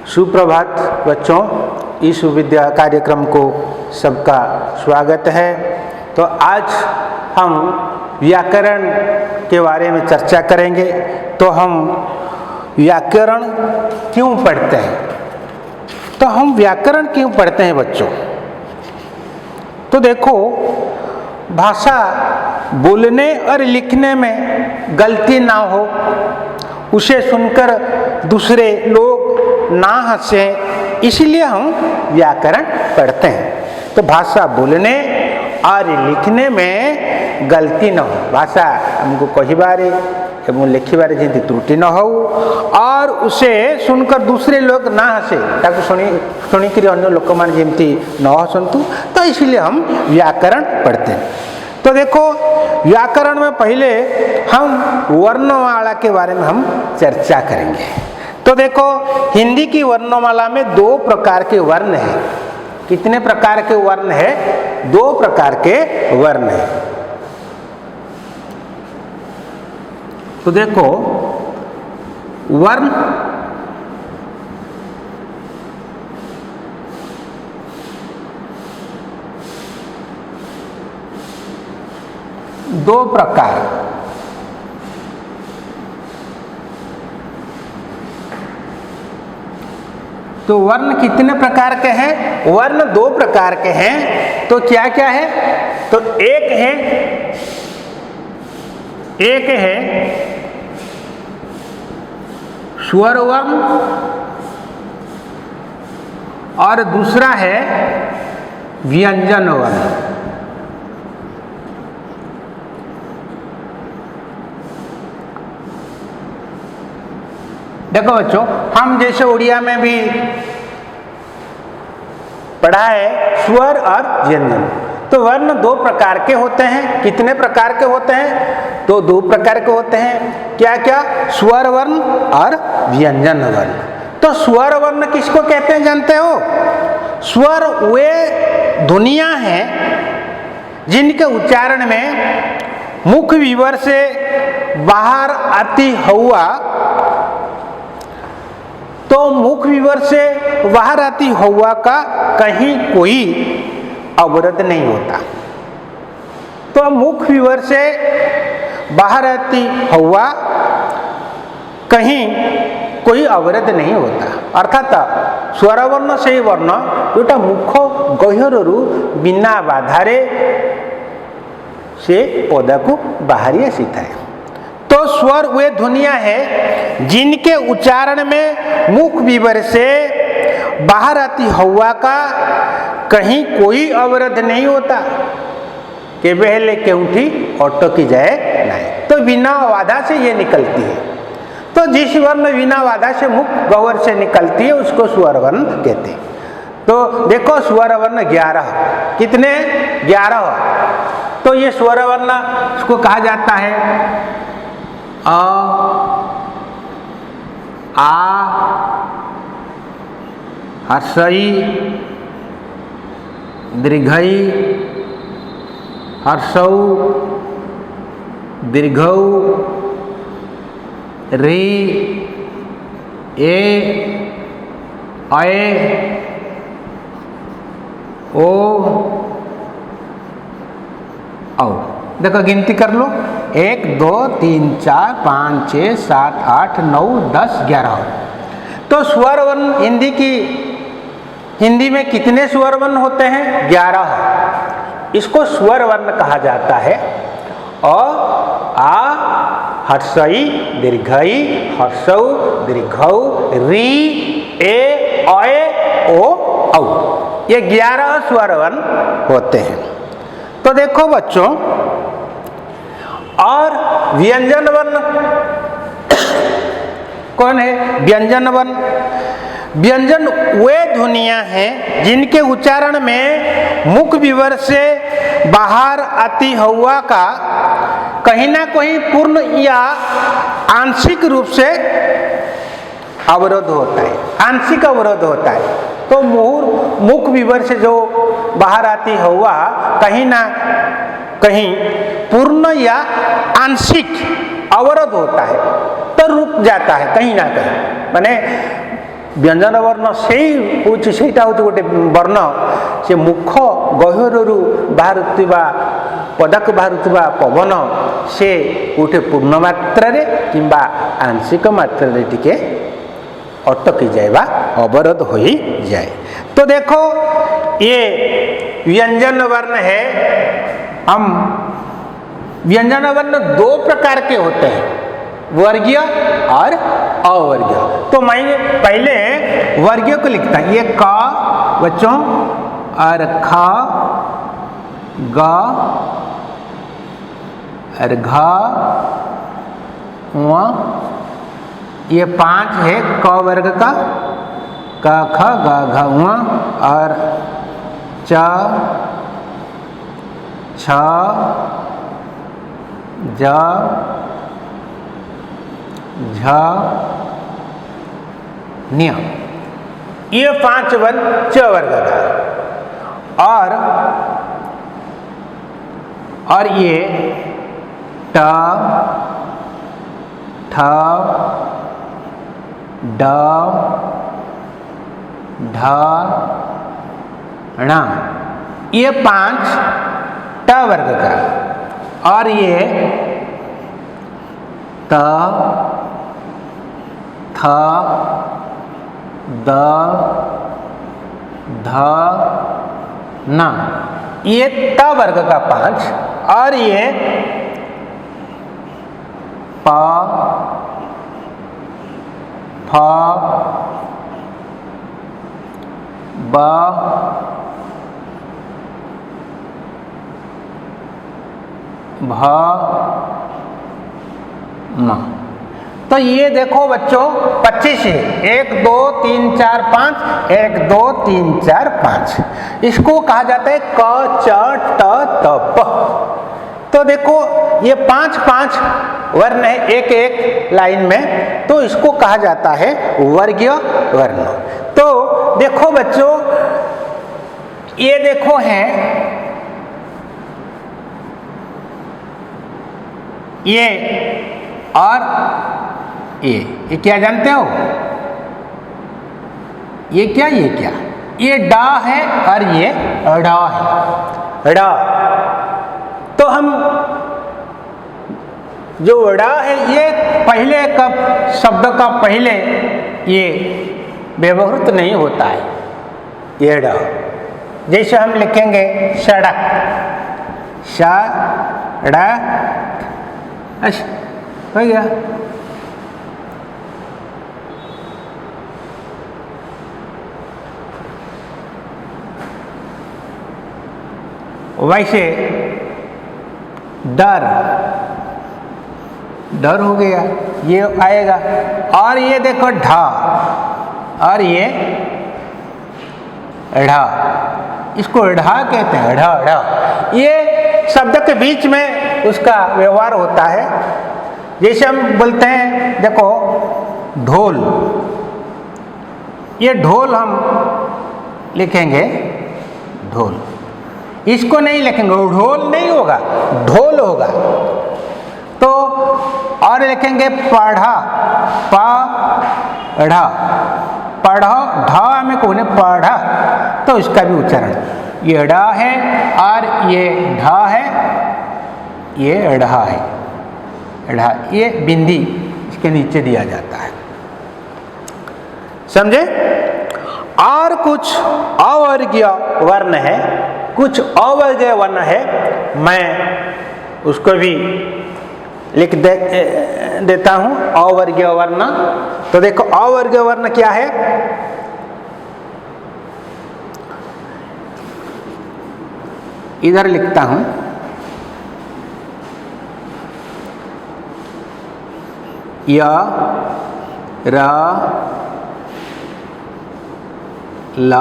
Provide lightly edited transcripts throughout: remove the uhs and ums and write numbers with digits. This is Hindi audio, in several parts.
सुप्रभात बच्चों, इस विद्या कार्यक्रम को सबका स्वागत है। तो आज हम व्याकरण के बारे में चर्चा करेंगे। तो हम व्याकरण क्यों पढ़ते हैं? तो हम व्याकरण क्यों पढ़ते हैं बच्चों? तो देखो, भाषा बोलने और लिखने में गलती ना हो, उसे सुनकर दूसरे लोग ना हंसें, इसलिए हम व्याकरण पढ़ते हैं। तो भाषा बोलने और लिखने में गलती न हो, भाषा हमको कहिबारे एवं लिखिबारे जमी त्रुटि न हो और उसे सुनकर दूसरे लोग ना हंसे, ताकि शुणिक अन्य लोक मान जमी न हसंतु। तो इसलिए हम व्याकरण पढ़ते हैं। तो देखो, व्याकरण में पहले हम वर्णमाला के बारे में हम चर्चा करेंगे। तो देखो, हिंदी की वर्णमाला में 2 प्रकार के वर्ण हैं। कितने प्रकार के वर्ण है? 2 प्रकार के वर्ण है। तो देखो, वर्ण दो प्रकार। तो वर्ण कितने प्रकार के हैं? वर्ण 2 प्रकार के हैं। तो क्या क्या है? तो एक है स्वर वर्ण और दूसरा है व्यंजन वर्ण। देखो बच्चों, हम जैसे उड़िया में भी पढ़ा है स्वर और व्यंजन। तो वर्ण 2 प्रकार के होते हैं। कितने प्रकार के होते हैं? तो 2 प्रकार के होते हैं। क्या क्या? स्वर वर्ण और व्यंजन वर्ण। तो स्वर वर्ण किसको कहते हैं जानते हो? स्वर वे ध्वनियां हैं जिनके उच्चारण में मुख विवर से बाहर आती हुआ, तो मुख विवर से बाहर आती हवा का कहीं कोई अवरोध नहीं होता। तो मुख विवर से बाहर आती हवा कहीं कोई अवरोध नहीं होता। अर्थात स्वरवर्ण से वर्ण जोटा मुख गह्यरु बिना बाधारे से पदा को बाहरी आसी थाए। तो स्वर वे ध्वनियां हैं जिनके उच्चारण में मुख विवर से बाहर आती हवा का कहीं कोई अवरोध नहीं होता, के पहले केउठी अटकी जाए नहीं। तो बिना बाधा से ये निकलती है। तो जिस वर्ण बिना बाधा से मुख गह्वर से निकलती है उसको स्वर वर्ण कहते हैं। तो देखो, स्वर वर्ण 11। कितने? 11। तो ये स्वर वर्ण इसको कहा जाता है अ, आ, हर्षई, दीर्घई, हर्षौ, दीर्घौ, री, ए, अय, ओ, औ। देखो, गिनती कर लो। 1 2 3 4 5 6 7 8 9 10 11। तो स्वर वर्ण हिंदी में कितने स्वर वर्ण होते हैं? 11। इसको स्वर वर्ण कहा जाता है। अ, आ, हर्षई, दीर्घई, हर्षौ, दीर्घौ, री, ए, अय, ओ, औ। ये 11 स्वर वर्ण होते हैं। तो देखो बच्चों, और व्यंजन वर्ण कौन है? व्यंजन वर्ण। व्यंजन वे ध्वनियां हैं जिनके उच्चारण में मुख विवर से बाहर आती हवा का कहीं ना कहीं पूर्ण या आंशिक रूप से अवरोध होता है। आंशिक अवरोध होता है। तो मुख विवर से जो बाहर आती हवा कहीं ना कहीं पूर्ण या आंशिक अवरोध होता है, तो रुक जाता है कहीं ना कहीं। माने व्यंजन वर्ण से गोटे वर्ण से मुख गह्यरु बाहरुवा पदाक बाहरुवा पवन से गोटे पूर्ण मात्रा किंबा आंशिक मात्रा टिके अटकी जाए बा अवरोध हो जाए। तो देखो ये व्यंजन वर्ण है। हम व्यंजन वर्ण दो प्रकार के होते हैं, वर्गीय और अवर्गीय। तो मैं पहले वर्गीय को लिखता हूँ। ये का बच्चों और खा गा और घा वा, ये 5 है क वर्ग का, का ख गा घा वा, और च छ ज झ न्य, ये 5 वर्ण च वर्ग का। और ये ट ठ ड ढ ण, ये 5 ट वर्ग का। और ये त थ द ध न, ये त वर्ग का 5। और ये प फ ब भ म। तो ये देखो बच्चों 25 है, 1 2 3 4 5, 1 2 3 4 5। इसको कहा जाता है क च ट त प। तो देखो ये 5 वर्ण है एक एक लाइन में, तो इसको कहा जाता है वर्गीय वर्ण। तो देखो बच्चों, ये देखो है ये और ये क्या जानते हो? ये क्या ये डा है और ये डा है, डा। तो हम जो डा है ये पहले का शब्द का पहले ये व्यवहृत नहीं होता है, ये डा। जैसे हम लिखेंगे सड़क, सड़क, अच्छा हो गया। वैसे डर, डर हो गया, ये आएगा। और ये देखो ढा, और ये ढा, इसको ढा कहते हैं, ढा ढा। ये शब्द के बीच में उसका व्यवहार होता है। जैसे हम बोलते हैं देखो ढोल, ये ढोल हम लिखेंगे ढोल, इसको नहीं लिखेंगे, ढोल नहीं होगा, ढोल होगा। तो और लिखेंगे पढ़ा, पढ़ा, पढ़ा, ढा में कोने पढ़ा, तो इसका भी उच्चारण ये डा है और ये ढा है, ये ढा है, ढा, ये बिंदी इसके नीचे दिया जाता है, समझे। और कुछ अवर्गीय वर्ण है, कुछ अवर्गीय वर्ण है, मैं उसको भी लिख देता हूं अवर्गीय वर्ण। तो देखो अवर्गीय वर्ण क्या है, इधर लिखता हूं, य, र, ल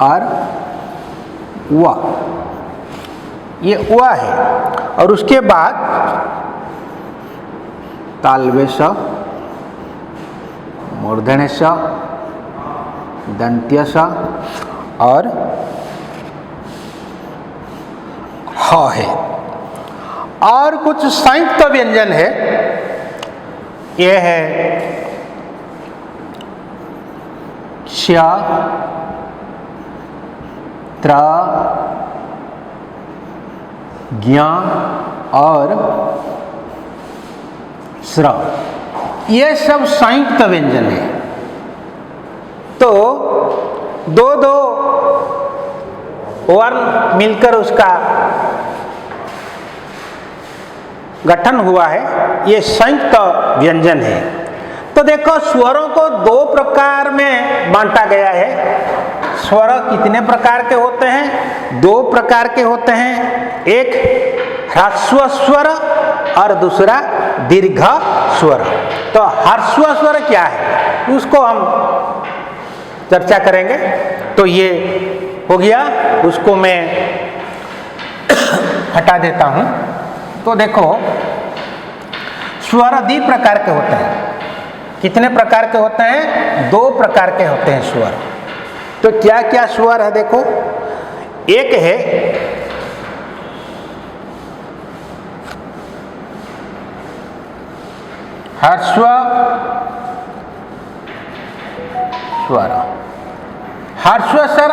और व, ये व है। और उसके बाद तालव्य स, मूर्धन्य स, दंत्य स और ह है। और कुछ संयुक्त व्यंजन है, ये है श, त्र, ज्ञ और स्र, ये सब संयुक्त व्यंजन है। तो दो दो वर्ण मिलकर उसका गठन हुआ है, ये संयुक्त व्यंजन है। तो देखो स्वरों को दो प्रकार में बांटा गया है। स्वर कितने प्रकार के होते हैं? दो प्रकार के होते हैं, एक ह्रस्व स्वर और दूसरा दीर्घ स्वर। तो ह्रस्व स्वर क्या है उसको हम चर्चा करेंगे। तो ये हो गया, उसको मैं हटा देता हूं। तो देखो स्वर दो प्रकार के होते हैं। कितने प्रकार के होते हैं? दो प्रकार के होते हैं स्वर। तो क्या क्या स्वर है देखो, एक है ह्रस्व स्वर। ह्रस्व स्वर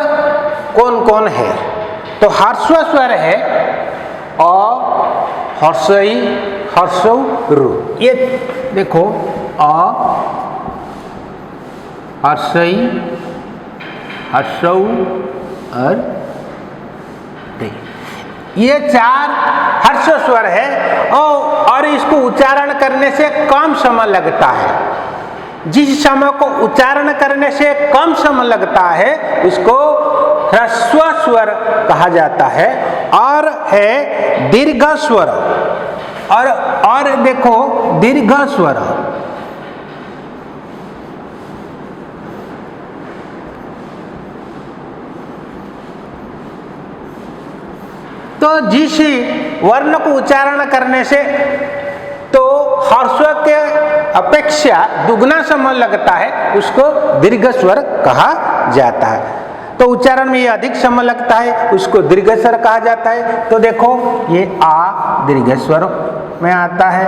कौन कौन है? तो ह्रस्व स्वर है अ, ह्रस्वई, ह्रस्व रु। ये देखो अ, ह्रस्वई, ह्रस्व और रे, ये चार ह्रस्व स्वर है और इसको उच्चारण करने से कम समय लगता है। जिस समय को उच्चारण करने से कम समय लगता है उसको ह्रस्व स्वर कहा जाता है। और है दीर्घ स्वर, और देखो दीर्घ स्वर, तो जिस वर्ण को उच्चारण करने से तो ह्रस्व के अपेक्षा दुगना समय लगता है उसको दीर्घ स्वर कहा जाता है। तो उच्चारण में ये अधिक समय लगता है उसको दीर्घ स्वर कहा जाता है। तो देखो ये आ दीर्घ स्वर में आता है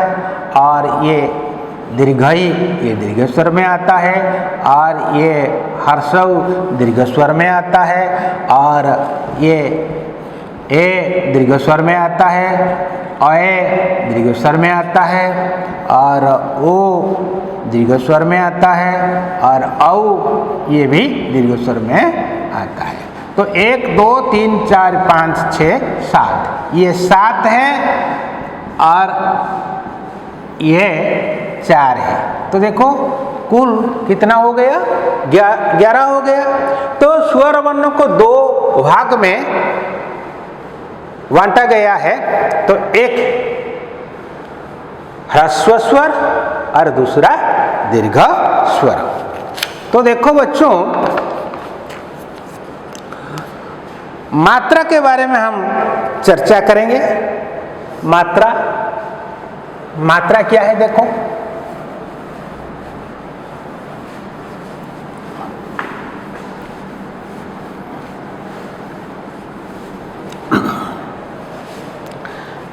और ये दीर्घई ये दीर्घ स्वर में आता है और ये ह्रस्व दीर्घ स्वर में आता है और ये ए दीर्घ स्वर में आता है, अ दीर्घ स्वर में आता है और ओ दीर्घ स्वर में आता है और औ ये भी दीर्घ स्वर में आता है। तो 1 2 3 4 5 6 7, ये 7 है और ये 4 है। तो देखो कुल कितना हो गया? 11 हो गया। तो स्वर वर्णों को दो भाग में बांटा गया है। तो एक ह्रस्व स्वर और दूसरा दीर्घ स्वर। तो देखो बच्चों मात्रा के बारे में हम चर्चा करेंगे। मात्रा, मात्रा क्या है देखो,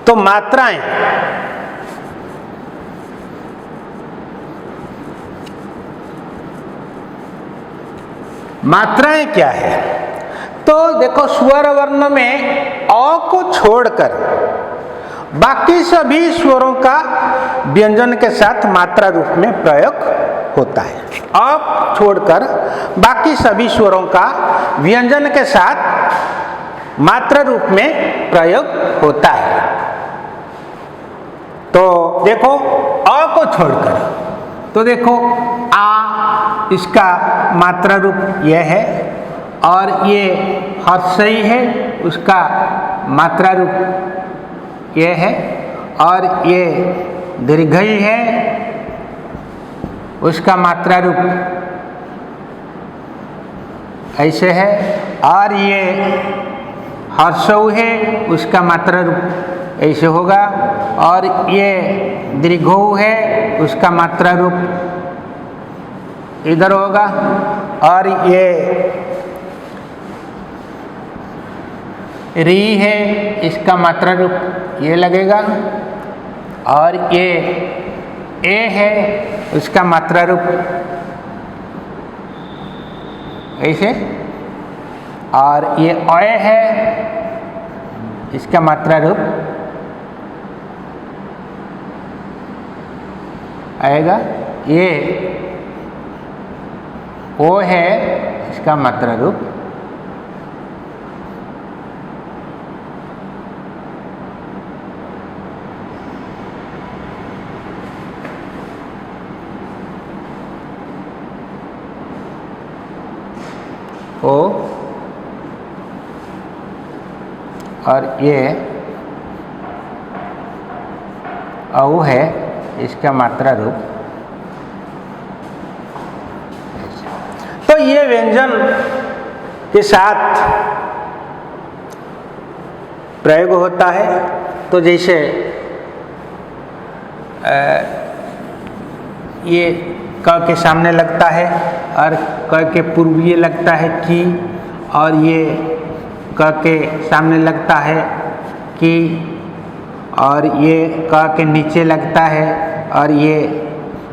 तो मात्राएं मात्राएं क्या है? तो देखो स्वर वर्ण में अ को छोड़कर बाकी सभी स्वरों का व्यंजन के साथ मात्रा रूप में प्रयोग होता है। अ छोड़कर बाकी सभी स्वरों का व्यंजन के साथ मात्रा रूप में प्रयोग होता है। तो देखो अ को छोड़कर, तो देखो आ इसका मात्रा रूप यह है और ये ह्रस्वई है उसका मात्रा रूप यह है और ये दीर्घई है उसका मात्रा रूप ऐसे है और ये ह्रस्व है उसका मात्रा रूप ऐसे होगा और ये दीर्घौ है उसका मात्रा रूप इधर होगा और ये री है इसका मात्रा रूप ये लगेगा और ये ए है उसका मात्रा रूप ऐसे, और ये अय है, इसका मात्रा रूप आएगा। ये ओ है, इसका मात्रा रूप ओ, और ये औ है, इसका मात्रा रूप। तो ये व्यंजन के साथ प्रयोग होता है। तो जैसे ये क के सामने लगता है और क के पूर्व ये लगता है कि, और ये क के सामने लगता है कि, और ये क के नीचे लगता है, और ये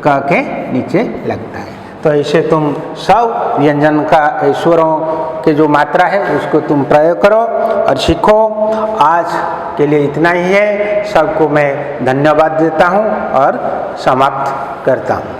क के नीचे लगता है। तो ऐसे तुम सब व्यंजन का स्वरों के जो मात्रा है उसको तुम प्रयोग करो और सीखो। आज के लिए इतना ही है। सबको मैं धन्यवाद देता हूँ और समाप्त करता हूँ।